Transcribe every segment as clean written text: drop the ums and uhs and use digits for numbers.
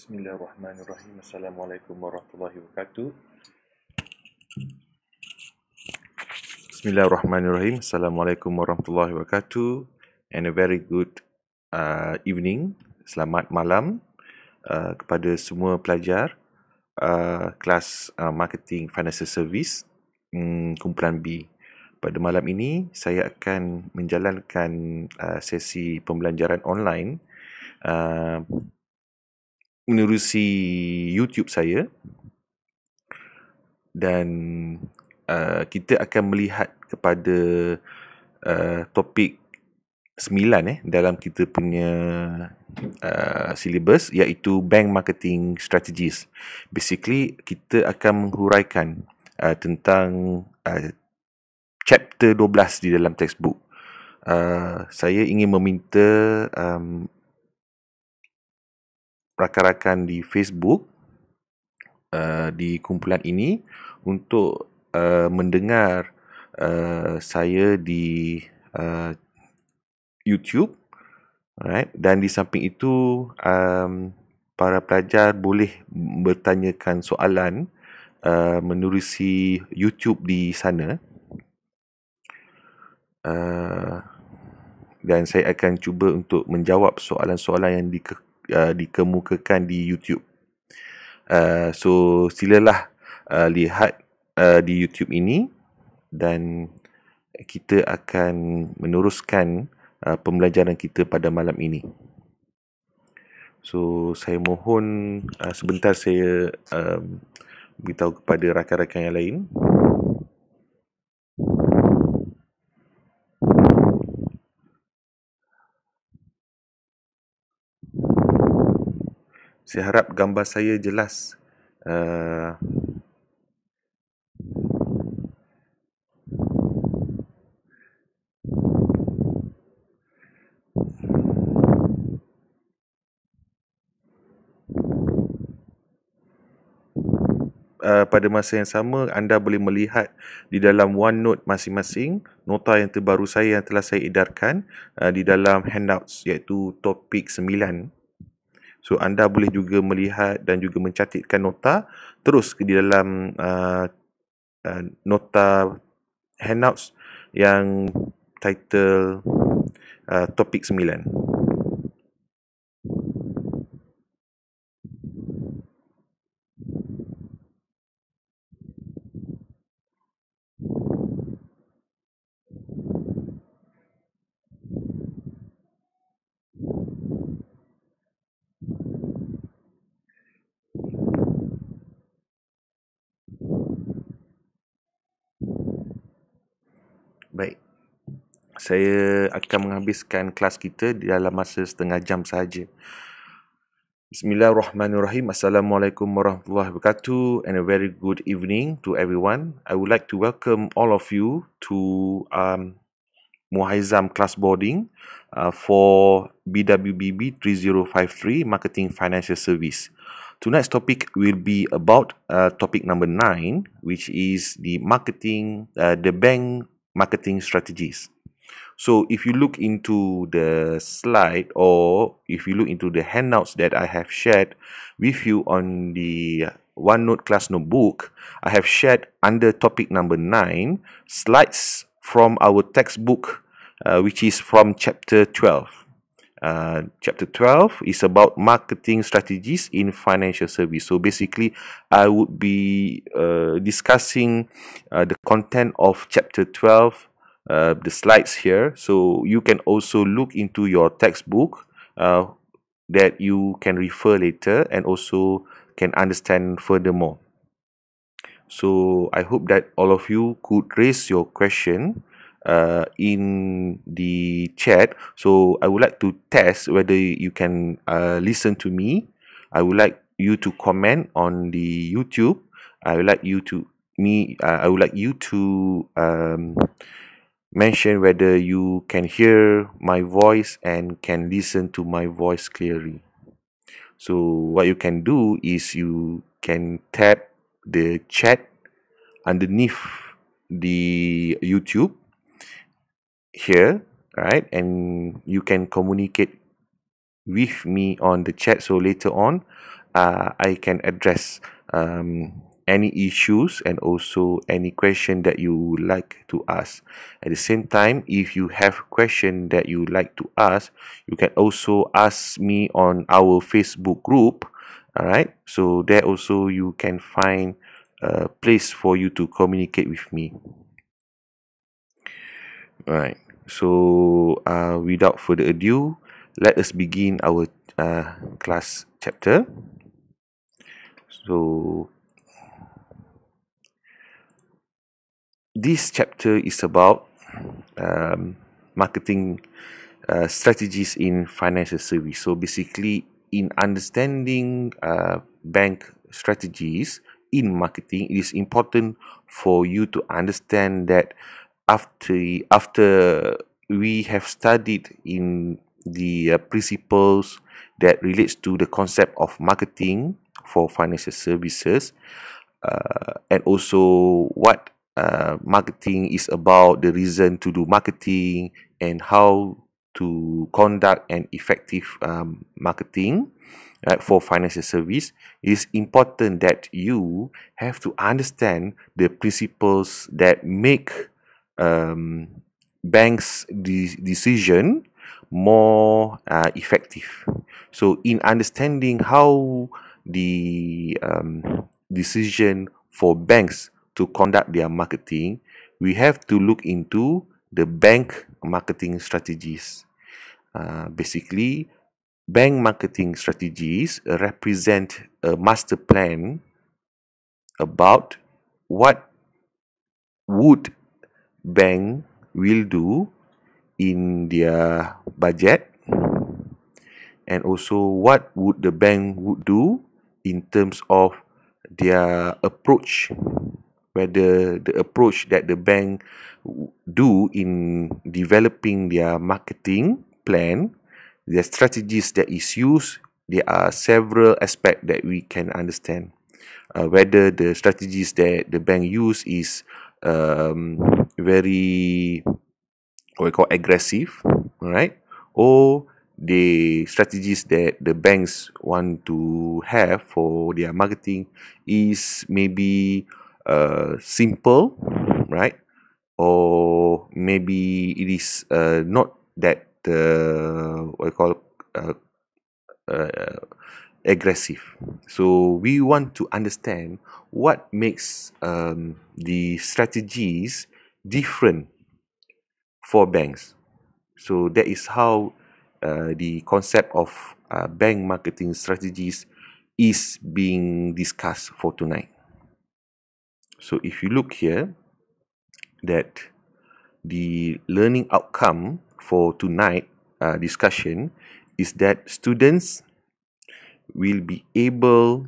Bismillahirrahmanirrahim. Assalamualaikum warahmatullahi wabarakatuh. Bismillahirrahmanirrahim. Assalamualaikum warahmatullahi wabarakatuh. And a very good evening. Selamat malam kepada semua pelajar kelas Marketing Financial Service kumpulan B. Pada malam ini saya akan menjalankan sesi pembelajaran online menerusi YouTube saya, dan kita akan melihat kepada topik 9 dalam kita punya syllabus, iaitu Bank Marketing Strategies. Basically kita akan menghuraikan tentang chapter 12 di dalam textbook. Saya ingin meminta rakan-rakan di Facebook di kumpulan ini untuk mendengar saya di YouTube, right? Dan di samping itu para pelajar boleh bertanyakan soalan menerusi YouTube di sana, dan saya akan cuba untuk menjawab soalan-soalan yang dikemukakan di YouTube. So silalah lihat di YouTube ini, dan kita akan meneruskan pembelajaran kita pada malam ini. So saya mohon sebentar saya beritahu kepada rakan-rakan yang lain. Saya harap gambar saya jelas. Pada masa yang sama, anda boleh melihat di dalam OneNote masing-masing nota yang terbaru saya yang telah saya edarkan di dalam handouts, iaitu topik 9. So anda boleh juga melihat dan juga mencatatkan nota terus di dalam nota handouts yang title topik 9. Baik, saya akan menghabiskan kelas kita di dalam masa setengah jam sahaja. Bismillahirrahmanirrahim. Assalamualaikum warahmatullahi wabarakatuh, and a very good evening to everyone. I would like to welcome all of you to Muhaizam class boarding for BWBB 3053 Marketing Financial Service. Tonight's topic will be about topic number 9, which is the bank marketing strategies. So if you look into the slide, or if you look into the handouts that I have shared with you on the OneNote class notebook, I have shared under topic number 9 slides from our textbook, which is from chapter 12. Chapter 12 is about marketing strategies in financial service. So basically, I would be discussing the content of chapter 12, the slides here. So you can also look into your textbook that you can refer later and also can understand furthermore. So I hope that all of you could raise your question in the chat. So I would like to test whether you can listen to me. I would like you to comment on the YouTube. I would like you to mention whether you can hear my voice and can listen to my voice clearly. So what you can do is you can tap the chat underneath the YouTube here, right? And you can communicate with me on the chat. So later on, I can address any issues and also any question that you would like to ask. At the same time, if you have question that you would like to ask, you can also ask me on our Facebook group. All right, so there also you can find a place for you to communicate with me. All right, so without further ado, let us begin our class chapter. So this chapter is about marketing strategies in financial service. So basically, in understanding bank strategies in marketing, it is important for you to understand that after we have studied in the principles that relates to the concept of marketing for financial services, and also what marketing is about, the reason to do marketing, and how to conduct an effective marketing for financial service. It is important that you have to understand the principles that make banks' decision more effective. So, in understanding how the decision for banks to conduct their marketing, we have to look into the bank marketing strategies. Basically, bank marketing strategies represent a master plan about what would bank will do in their budget, and also what would the bank would do in terms of their approach, whether the approach that the bank do in developing their marketing plan, the strategies that is used. There are several aspects that we can understand. Whether the strategies that the bank use is very, what we call, aggressive, right? Or the strategies that the banks want to have for their marketing is maybe simple, right? Or maybe it is not that what we call aggressive. So we want to understand what makes the strategies different for banks. So that is how the concept of bank marketing strategies is being discussed for tonight. So if you look here, that the learning outcome for tonight discussion is that students will be able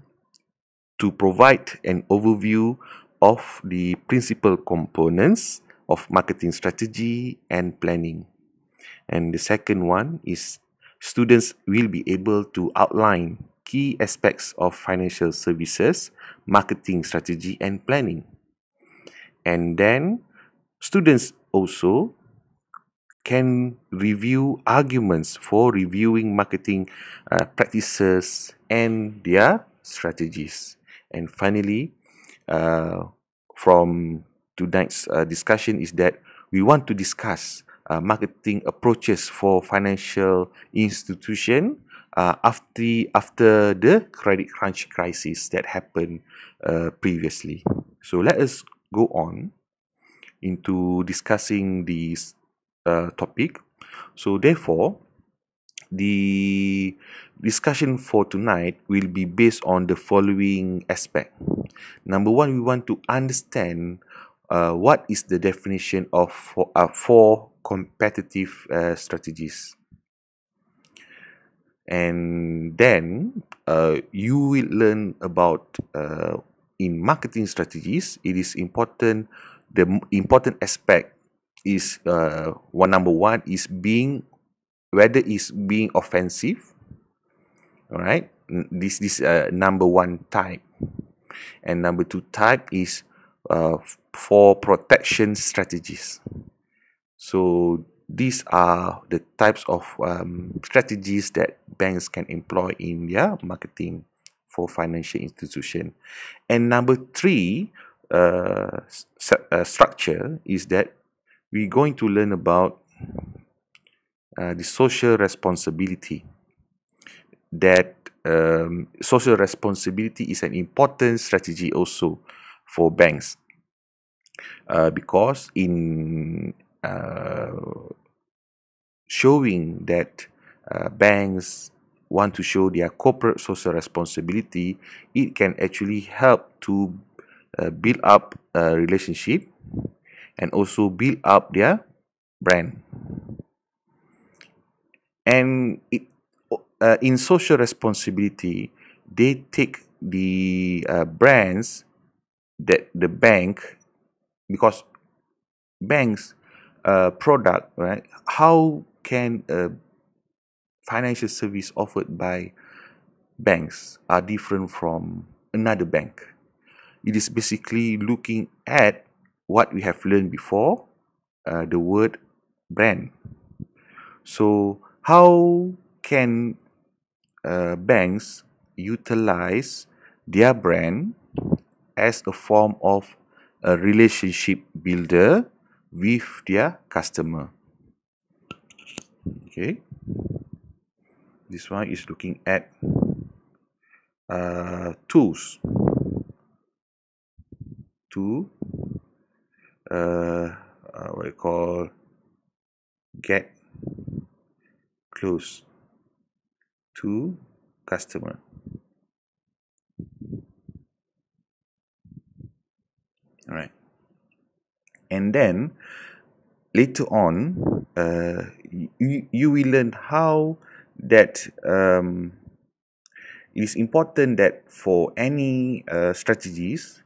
to provide an overview of the principal components of marketing strategy and planning. And the second one is students will be able to outline key aspects of financial services, marketing strategy and planning. And then students also can review arguments for reviewing marketing practices and their strategies. And finally, from tonight's discussion is that we want to discuss marketing approaches for financial institution after the credit crunch crisis that happened previously. So let us go on into discussing this topic. So therefore, the discussion for tonight will be based on the following aspect. Number one, we want to understand what is the definition of four competitive strategies. And then you will learn about in marketing strategies, it is important, the important aspect is number one is whether it's being offensive. All right, this is number one type, and number two type is for protection strategies. So these are the types of strategies that banks can employ in their marketing for financial institution. And number three structure is that we're going to learn about the social responsibility. That social responsibility is an important strategy also for banks, because in showing that banks want to show their corporate social responsibility, it can actually help to build up a relationship and also build up their brand. And in social responsibility, they take the brands that the bank, because banks product, right? How can a financial service offered by banks are different from another bank? It is basically looking at what we have learned before, the word brand. So how can banks utilize their brand as a form of a relationship builder with their customer? Okay, this one is looking at tools to what I call get close to customer. All right, and then later on, you will learn how that it is important that for any strategies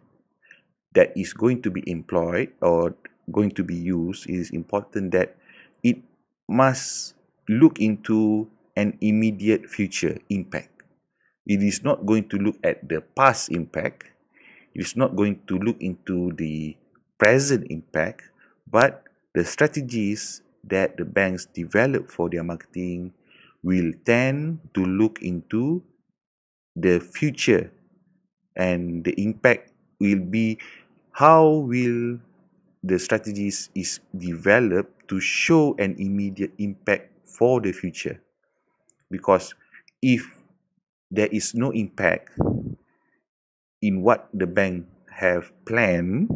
that is going to be employed or going to be used, it is important that it must look into an immediate future impact. It is not going to look at the past impact. It is not going to look into the present impact, but the strategies that the banks develop for their marketing will tend to look into the future, and the impact will be how will the strategies is developed to show an immediate impact for the future. Because if there is no impact in what the bank have planned,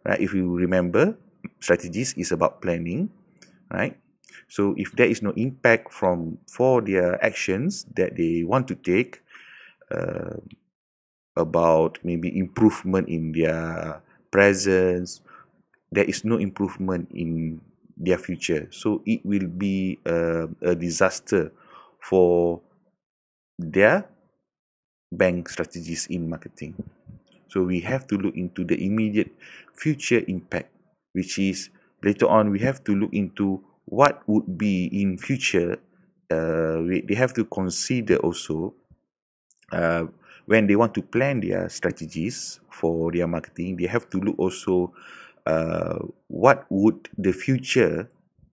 right? If you remember, strategies is about planning, right? So if there is no impact for their actions that they want to take, about maybe improvement in their presence, there is no improvement in their future. So it will be a disaster for their bank strategies in marketing. So we have to look into the immediate future impact, which is later on we have to look into what would be in future. They have to consider also when they want to plan their strategies for their marketing, they have to look also what would the future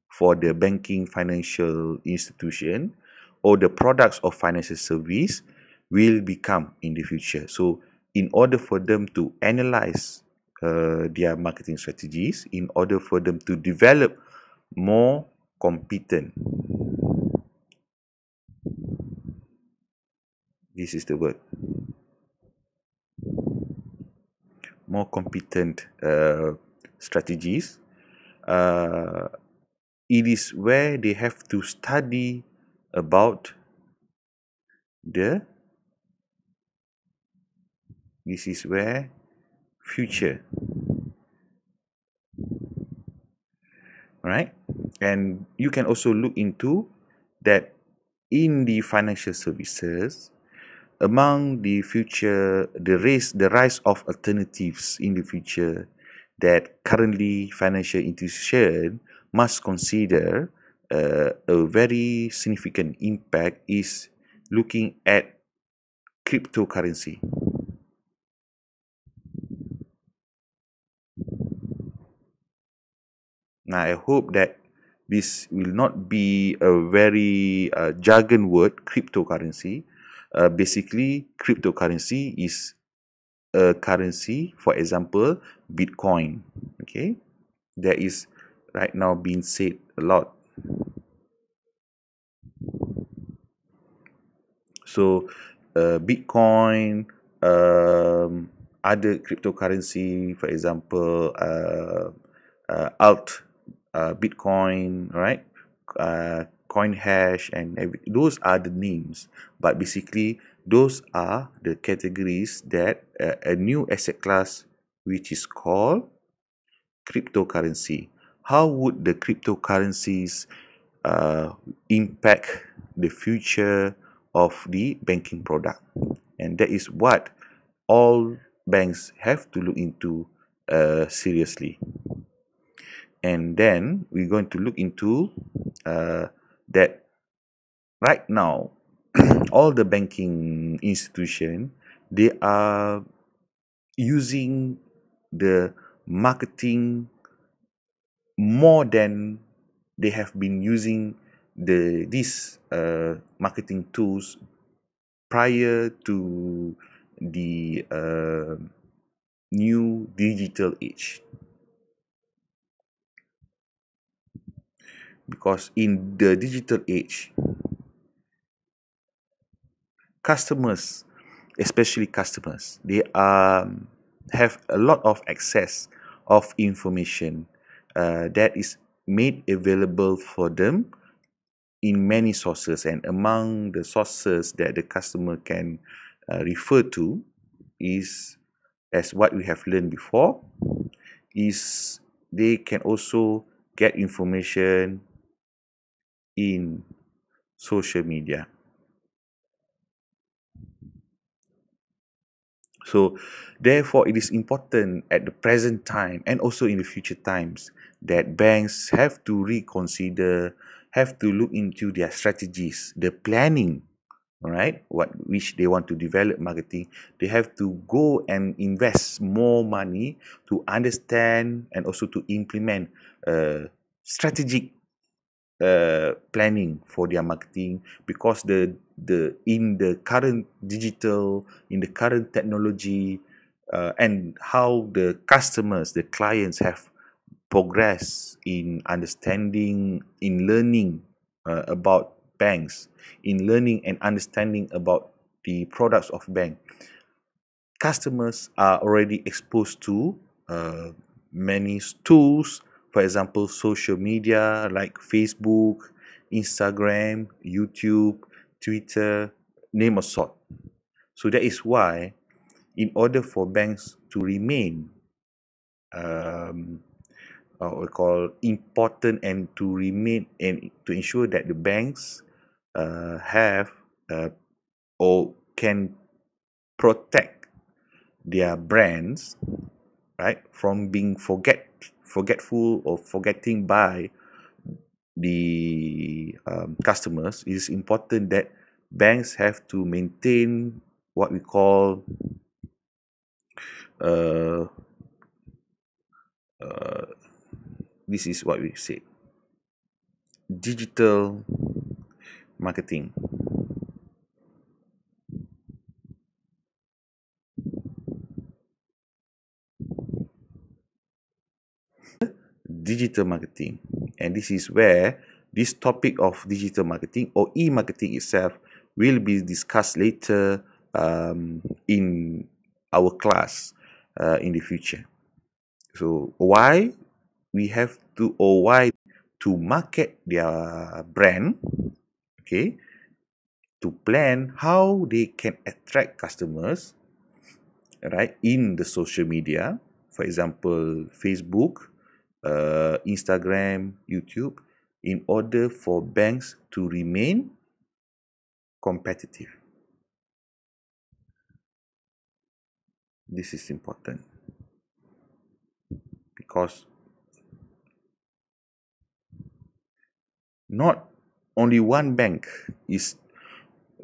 for the banking financial institution or the products of financial service will become in the future. So in order for them to analyze their marketing strategies, in order for them to develop more competent, this is the word, more competent strategies, it is where they have to study about this is where future, right? And you can also look into that in the financial services, among the future, the rise of alternatives in the future that currently financial institution must consider, a very significant impact is looking at cryptocurrency. Now, I hope that this will not be a very jargon word, cryptocurrency, Basically, cryptocurrency is a currency, for example, Bitcoin. Okay, that is right now being said a lot. So, Bitcoin, other cryptocurrency, for example, alt, Bitcoin, right? Coin hash, and those are the names. But basically, those are the categories that a new asset class, which is called cryptocurrency. How would the cryptocurrencies uh, impact the future of the banking product? And that is what all banks have to look into seriously. And then we're going to look into that right now, all the banking institution, they are using the marketing more than they have been using these marketing tools prior to the new digital age. Because in the digital age, customers, especially customers, they have a lot of access of information that is made available for them in many sources, and among the sources that the customer can refer to is, as what we have learned before, is they can also get information in social media. So therefore, it is important at the present time and also in the future times that banks have to reconsider, have to look into their strategies, the planning, all right, what which they want to develop marketing. They have to go and invest more money to understand and also to implement strategic planning for their marketing, because the in the current digital, in the current technology, and how the customers, the clients have progressed in understanding, in learning about banks, in learning and understanding about the products of bank. Customers are already exposed to many tools, for example, social media like Facebook, Instagram, YouTube, Twitter, name a sort. So that is why, in order for banks to remain what we call important, and to remain and to ensure that the banks have or can protect their brands, right, from being forgetful or forgetting by the customers, it is important that banks have to maintain what we call uh, uh, this is what we say, digital marketing. Digital marketing, and this is where this topic of digital marketing or e-marketing itself will be discussed later in our class in the future. So why we have to, or why to market their brand, okay, to plan how they can attract customers, right, in the social media, for example, Facebook, Instagram, YouTube, in order for banks to remain competitive. This is important because not only one bank is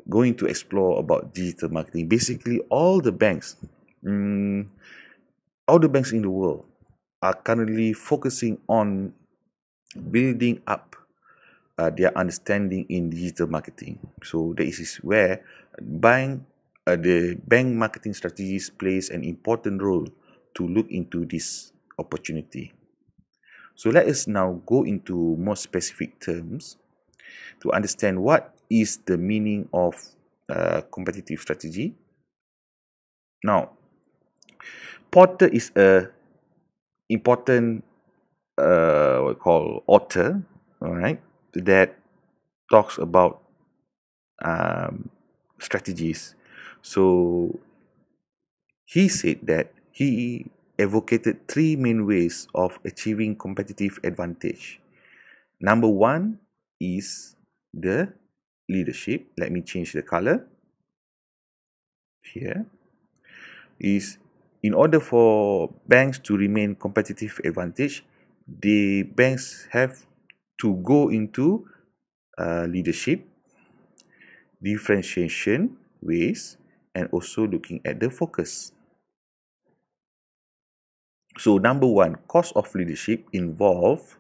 going to explore about digital marketing. Basically, all the banks in the world are currently focusing on building up their understanding in digital marketing. So this is where The bank marketing strategies plays an important role to look into this opportunity. So let us now go into more specific terms to understand what is the meaning of competitive strategy. Now, Porter is a important what we call author, all right, that talks about strategies. So he said that he advocated three main ways of achieving competitive advantage. Number one is the leadership. Let me change the color here. Is in order for banks to remain competitive advantage, the banks have to go into leadership, differentiation ways, and also looking at the focus. So number one, cost of leadership involve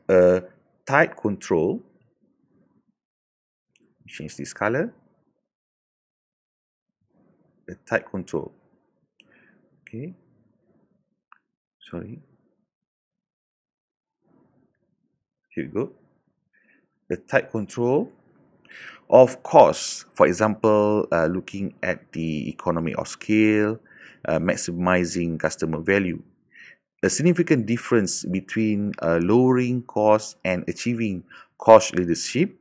a tight control. Change this color. A tight control. Okay. Sorry. Here we go. The tight control of costs. For example, looking at the economy of scale, maximizing customer value. A significant difference between lowering costs and achieving cost leadership,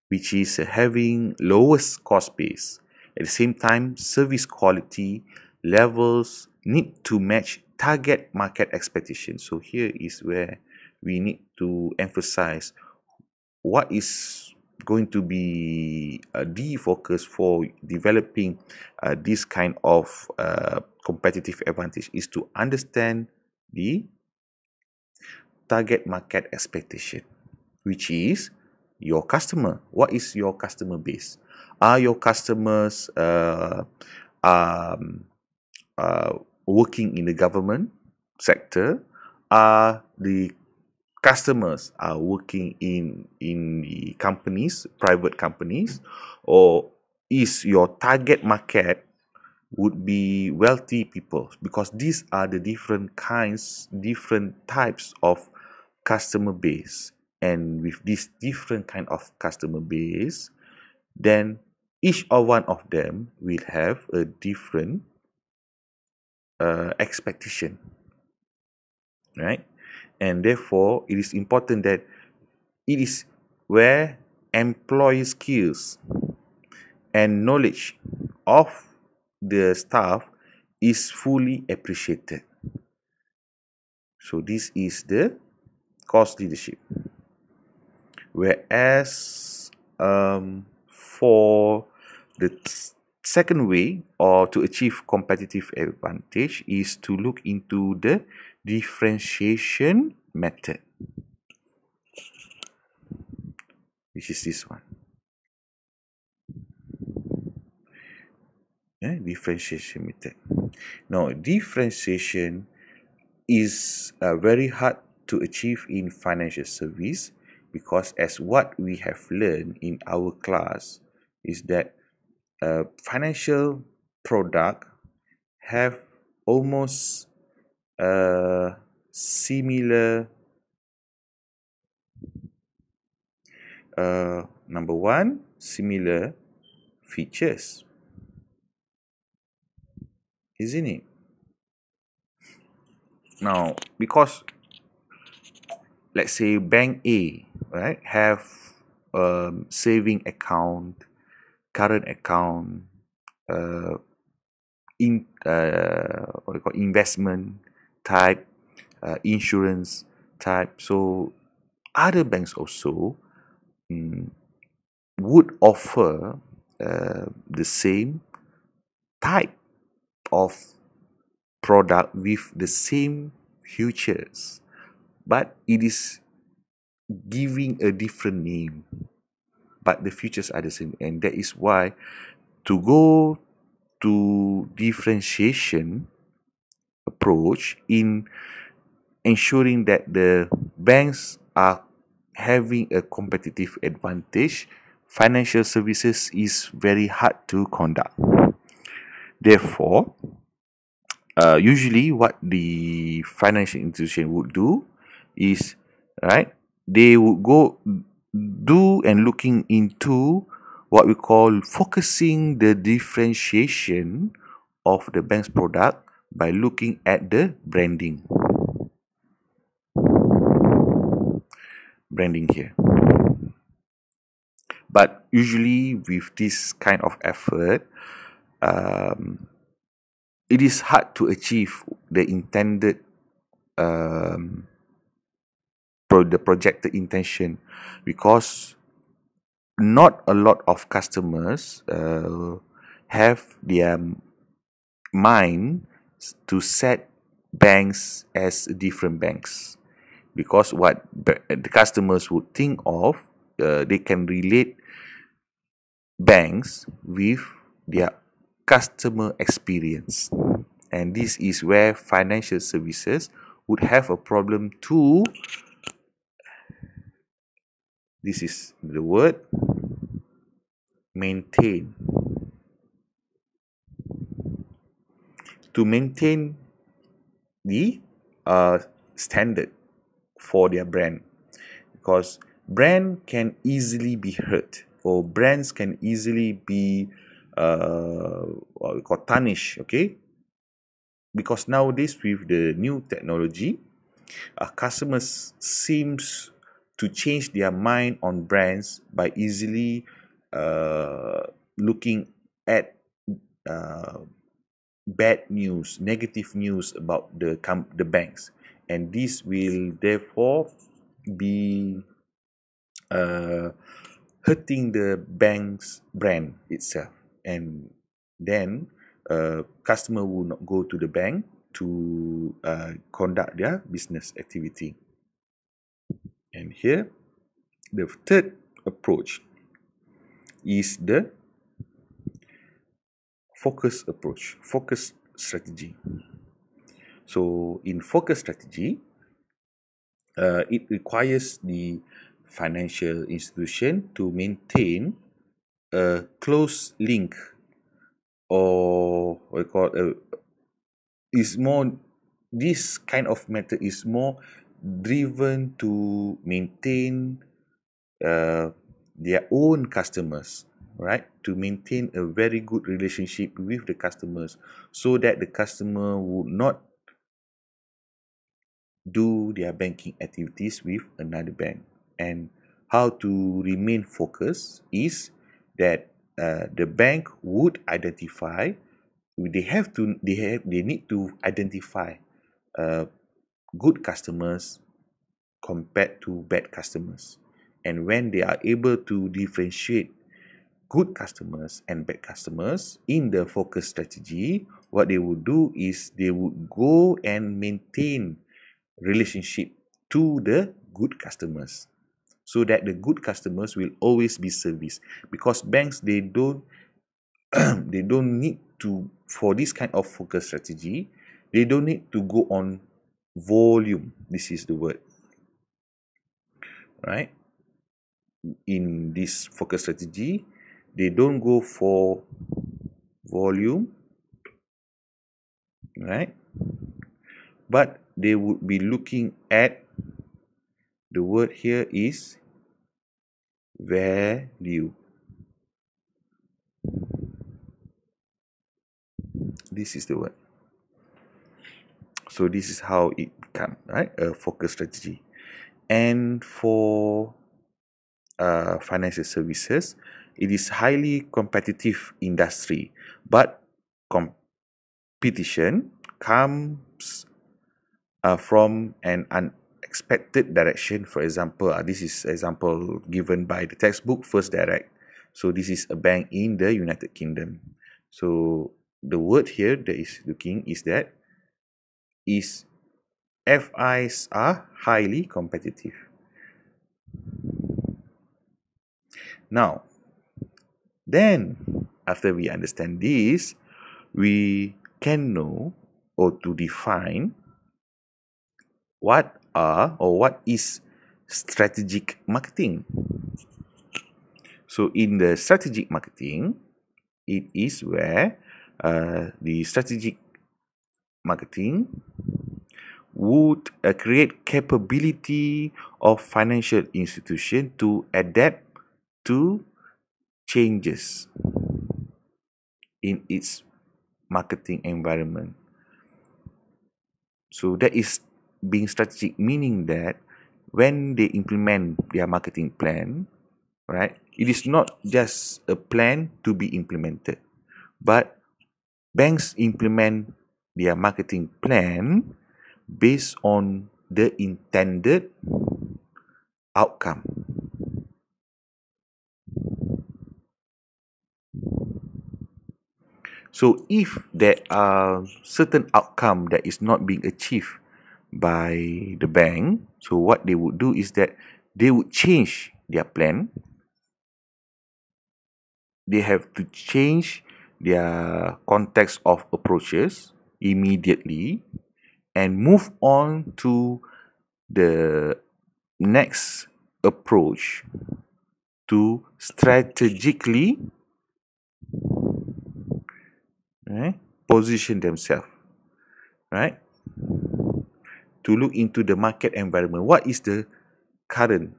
which is having lowest cost base. At the same time, service quality levels need to match target market expectations. So here is where we need to emphasize what is going to be the focus for developing this kind of competitive advantage is to understand the target market expectation, which is your customer. What is your customer base? Are your customers working in the government sector? Are the customers are working in the companies, private companies, or is your target market would be wealthy people? Because these are the different types of customer base, and with this different kind of customer base, then each of one of them will have a different expectation, right? And therefore, it is important that it is where employee skills and knowledge of the staff is fully appreciated. So this is the cost leadership. Whereas for the second way, or to achieve competitive advantage, is to look into the differentiation method, which is this one. Differentiation method. Now, differentiation is very hard to achieve in financial service, because as what we have learned in our class is that financial product have almost similar number one, similar features, isn't it? Now, because let's say bank A, right, have saving account, current account, what you call investment type, insurance type. So other banks also would offer the same type of product with the same features, but it is giving a different name, but the features are the same. And that is why to go to differentiation approach in ensuring that the banks are having a competitive advantage financial services is very hard to conduct. Therefore, usually what the financial institution would do is, right, they would go do and looking into what we call focusing the differentiation of the bank's product by looking at the branding here. But usually with this kind of effort, it is hard to achieve the intended the projected intention, because not a lot of customers have their mind to set banks as different banks, because what the customers would think of, they can relate banks with their customer experience, and this is where financial services would have a problem to, this is the word, maintain the standard for their brand, because brand can easily be hurt, or brands can easily be what we call tarnished, okay? Because nowadays with the new technology, customers seems to change their mind on brands by easily looking at bad news, negative news about the banks, and this will therefore be hurting the bank's brand itself, and then customer will not go to the bank to conduct their business activity. And here, the third approach is the focus approach, focus strategy. So in focus strategy, it requires the financial institution to maintain a close link, or what we call is more, this kind of method is more driven to maintain their own customers, right? To maintain a very good relationship with the customers, so that the customer would not do their banking activities with another bank. And how to remain focused is that the bank would identify, they need to identify good customers compared to bad customers. And when they are able to differentiate good customers and bad customers in the focus strategy, what they would do is they would go and maintain relationship to the good customers, so that the good customers will always be serviced, because banks, they don't they don't need to, for this kind of focus strategy, they don't need to go on volume, this is the word, right? In this focus strategy, they don't go for volume, right? But they would be looking at, the word here is value. This is the word. So this is how it becomes, right? A focus strategy. And for financial services, it is highly competitive industry, but competition comes from an unexpected direction. For example, this is example given by the textbook First Direct. So this is a bank in the United Kingdom. So the word here that is looking is that is FIs are highly competitive. Now, then after we understand this, we can know, or to define, what are or what is strategic marketing. So in the strategic marketing, it is where the strategic marketing would create capability of financial institution to adapt to changes in its marketing environment. So that is being strategic, meaning that when they implement their marketing plan, right, it is not just a plan to be implemented, but banks implement their marketing plan based on the intended outcome. So if there are certain outcome that is not being achieved by the bank, so what they would do is that they would change their plan. They have to change their context of approaches immediately and move on to the next approach to strategically position themselves, right? To look into the market environment. What is the current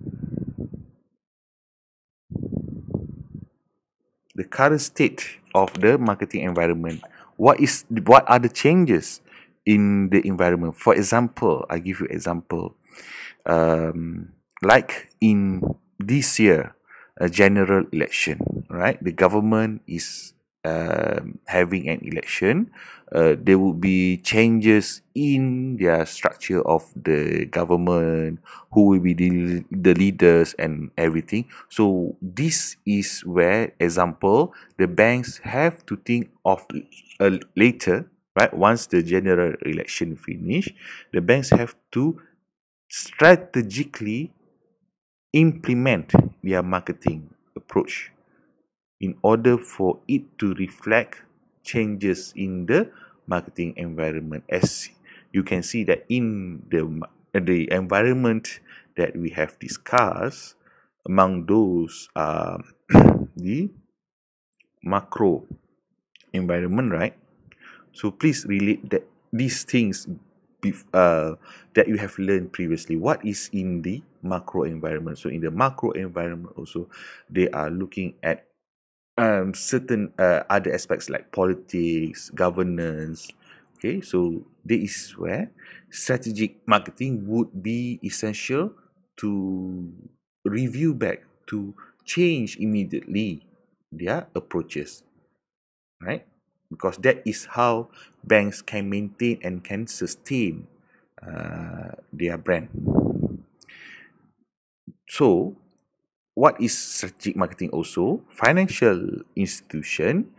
state of the marketing environment? What are the changes in the environment? For example, I give you example. Like in this year, a general election, right? The government is having an election. There will be changes in their structure of the government, who will be the leaders and everything. So this is where, example, the banks have to think of later, right? Once the general election finish, the banks have to strategically implement their marketing approach in order for it to reflect changes in the marketing environment. As you can see that in the environment that we have discussed, among those the macro environment, right? So please relate that these things that you have learned previously. What is in the macro environment? So in the macro environment also, they are looking at certain other aspects like politics, governance. Okay, so this is where strategic marketing would be essential to review back, to change immediately their approaches, right? Because that is how banks can maintain and can sustain their brand. So, what is strategic marketing also? Financial institution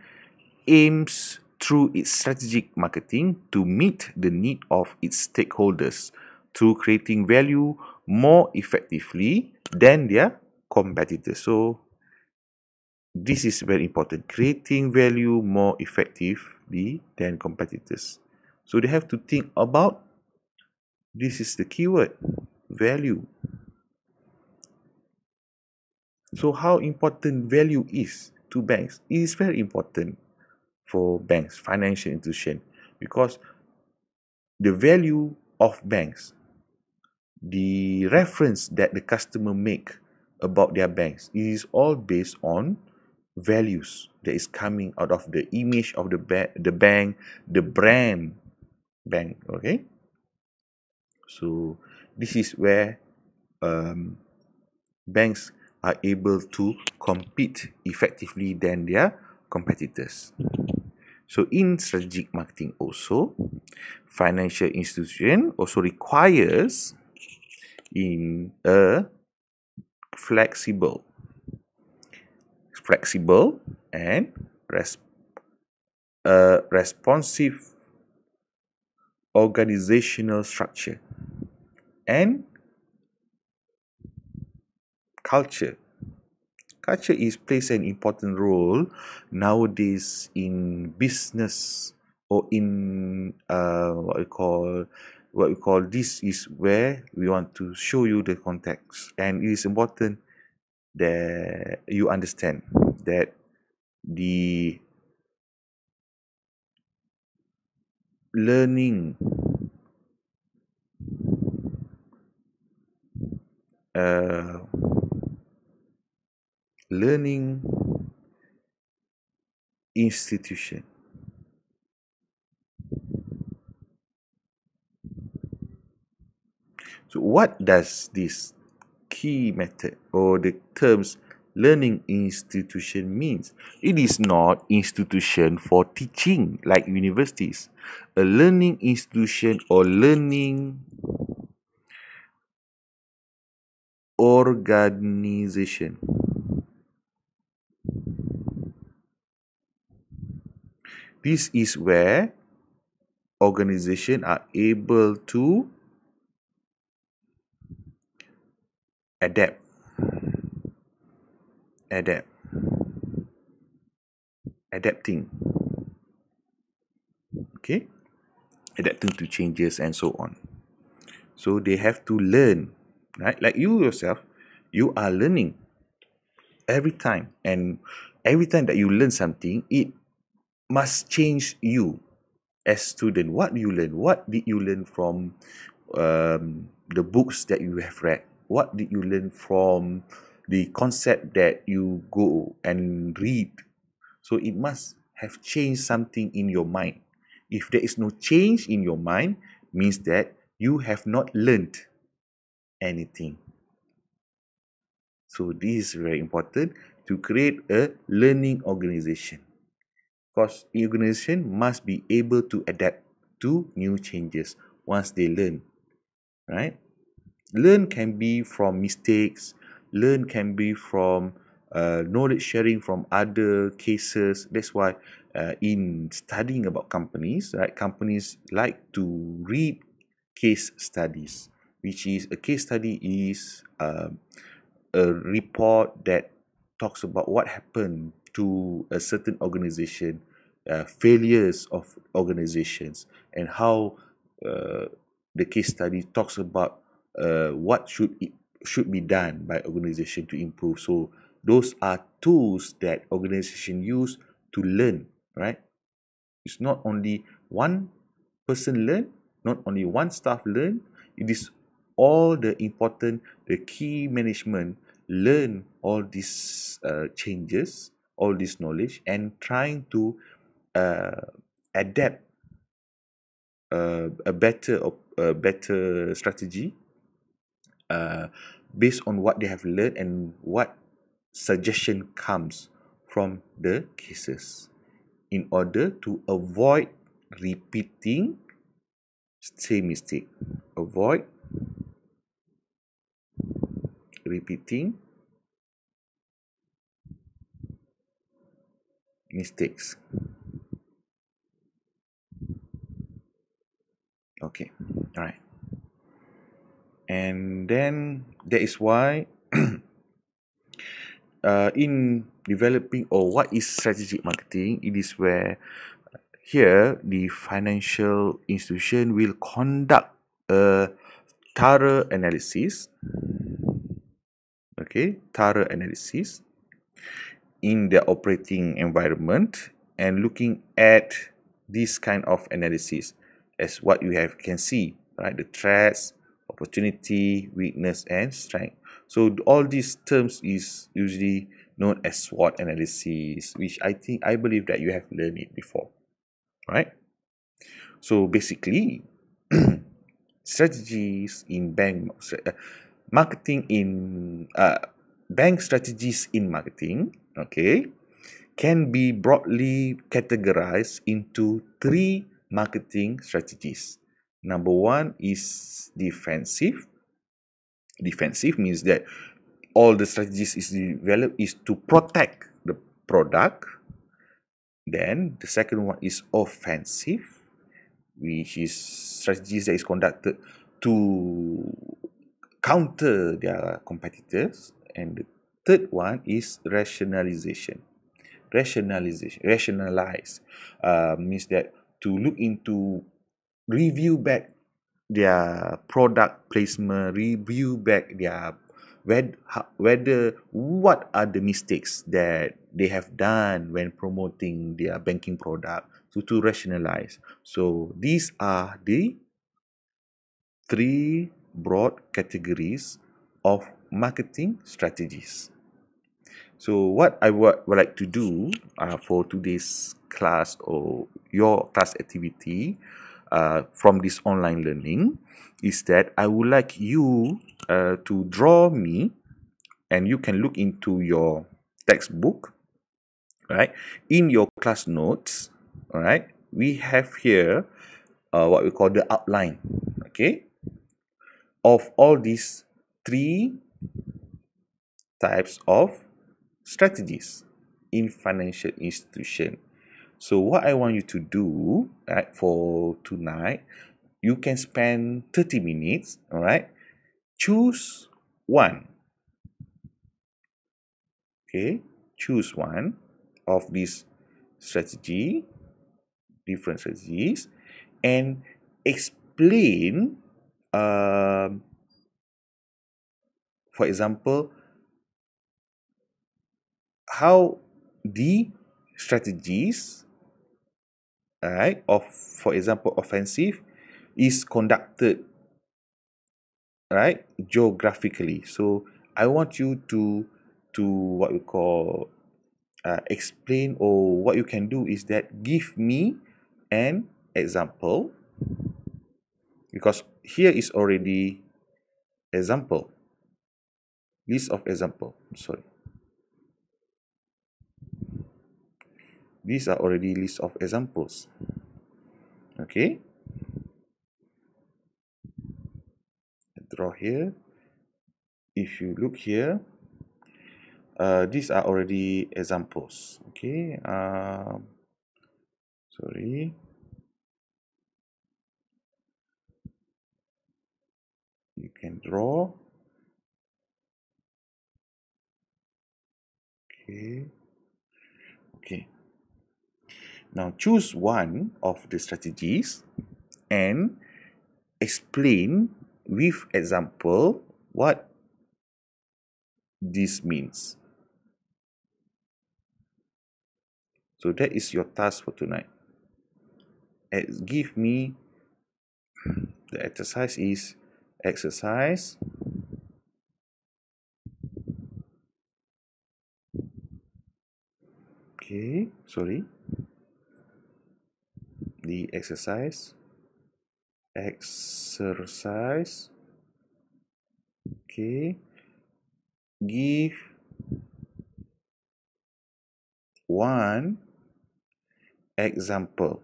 aims through its strategic marketing to meet the need of its stakeholders through creating value more effectively than their competitors. So, this is very important. Creating value more effectively than competitors. So they have to think about, this is the keyword, value. So how important value is to banks? It is very important for banks, financial institution, because the value of banks, the reference that the customer make about their banks, it is all based on values that is coming out of the image of the bank, the brand bank. Okay, so this is where banks are able to compete effectively than their competitors. So in strategic marketing also, financial institution also requires in a flexible and responsive organizational structure and culture. Culture plays an important role nowadays in business, or in what we call this is where we want to show you the context, and it is important that you understand that the learning uh, learning institution. So what does this key method or the terms learning institution means? It is not institution for teaching like universities. A learning institution or learning organization. This is where organizations are able to adapt, adapt, adapting, okay, adapting to changes and so on. So they have to learn, right? Like you yourself, you are learning every time, and every time that you learn something, it must change you as student. What do you learn? What did you learn from the books that you have read? What did you learn from the concept that you go and read? So it must have changed something in your mind. If there is no change in your mind, means that you have not learned anything. So this is very important to create a learning organization. Because organization must be able to adapt to new changes once they learn, right? Learn can be from mistakes, learn can be from knowledge sharing from other cases. That's why in studying about companies, right, companies like to read case studies, which is a case study is a report that talks about what happened to a certain organization, failures of organizations, and how uh, the case study talks about what should be done by organization to improve. So those are tools that organization use to learn, right? It's not only one person learn, not only one staff learn. It is all the important, the key management learn all these changes, all this knowledge, and trying to uh, adapt a better strategy uh, based on what they have learned and what suggestion comes from the cases in order to avoid repeating same mistake. Avoid repeating mistakes. Okay, all right. And then that is why in developing or what is strategic marketing, it is where here the financial institution will conduct a thorough analysis, okay, thorough analysis in their operating environment, and looking at this kind of analysis as what you have can see, right? The threats, opportunity, weakness, and strength. So all these terms is usually known as SWOT analysis, which I believe that you have learned it before, right? So basically, strategies in marketing in bank strategies in marketing, okay, can be broadly categorized into three marketing strategies. Number one is defensive. Defensive means that all the strategies is developed is to protect the product. Then the second one is offensive, which is strategies that is conducted to counter their competitors. And the third one is rationalization. Rationalize means that to look into, review back their product placement, review back their whether what are the mistakes that they have done when promoting their banking product, to rationalize. So these are the three broad categories of marketing strategies. So what I would like to do for today's class or your class activity from this online learning is that I would like you to draw me, and you can look into your textbook, right? In your class notes, all right, we have here what we call the outline, okay, of all these three types of strategies in financial institution. So what I want you to do, right, for tonight, you can spend 30 minutes, all right? Choose one, okay? Choose one of these strategy, different strategies, and explain, for example, how the strategies, right, of, for example, offensive is conducted, right, geographically. So I want you to what we call explain, or what you can do is that give me an example, because here is already example, list of example, sorry, these are already list of examples, okay. Draw here. If you look here, these are already examples, okay. Sorry, you can draw, okay. Okay, now choose one of the strategies and explain with example what this means. So that is your task for tonight. Give me, the exercise is exercise okay, sorry, the exercise okay, give one example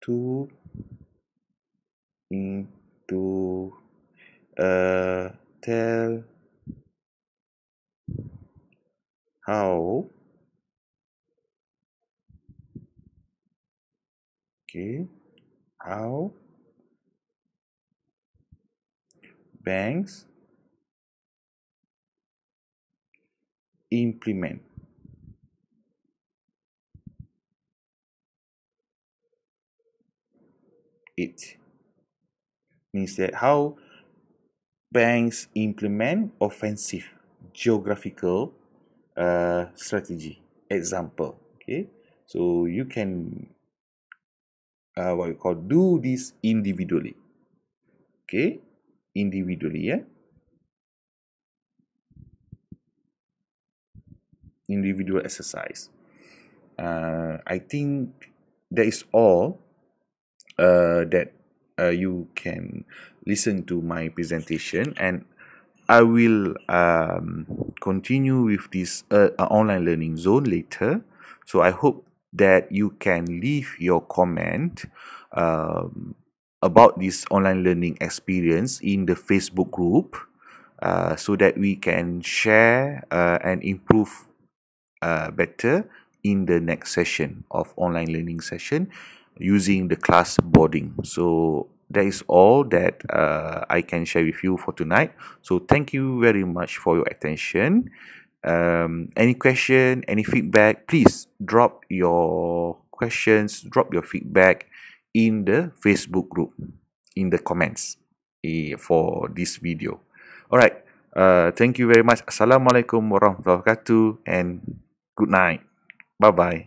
to tell how, okay, how banks implement it. Means that how banks implement offensive geographical strategy. Example, okay. So you can what we call do this individually, okay, individually, yeah, individual exercise. I think that is all that you can listen to my presentation, and I will continue with this online learning zone later. So I hope that you can leave your comment about this online learning experience in the Facebook group, so that we can share and improve better in the next session of online learning session using the class boarding. So that is all that I can share with you for tonight. So thank you very much for your attention. Any question, any feedback, please drop your questions, drop your feedback in the Facebook group, in the comments. for this video. Alright, thank you very much. Assalamualaikum warahmatullahi wabarakatuh and good night. Bye bye.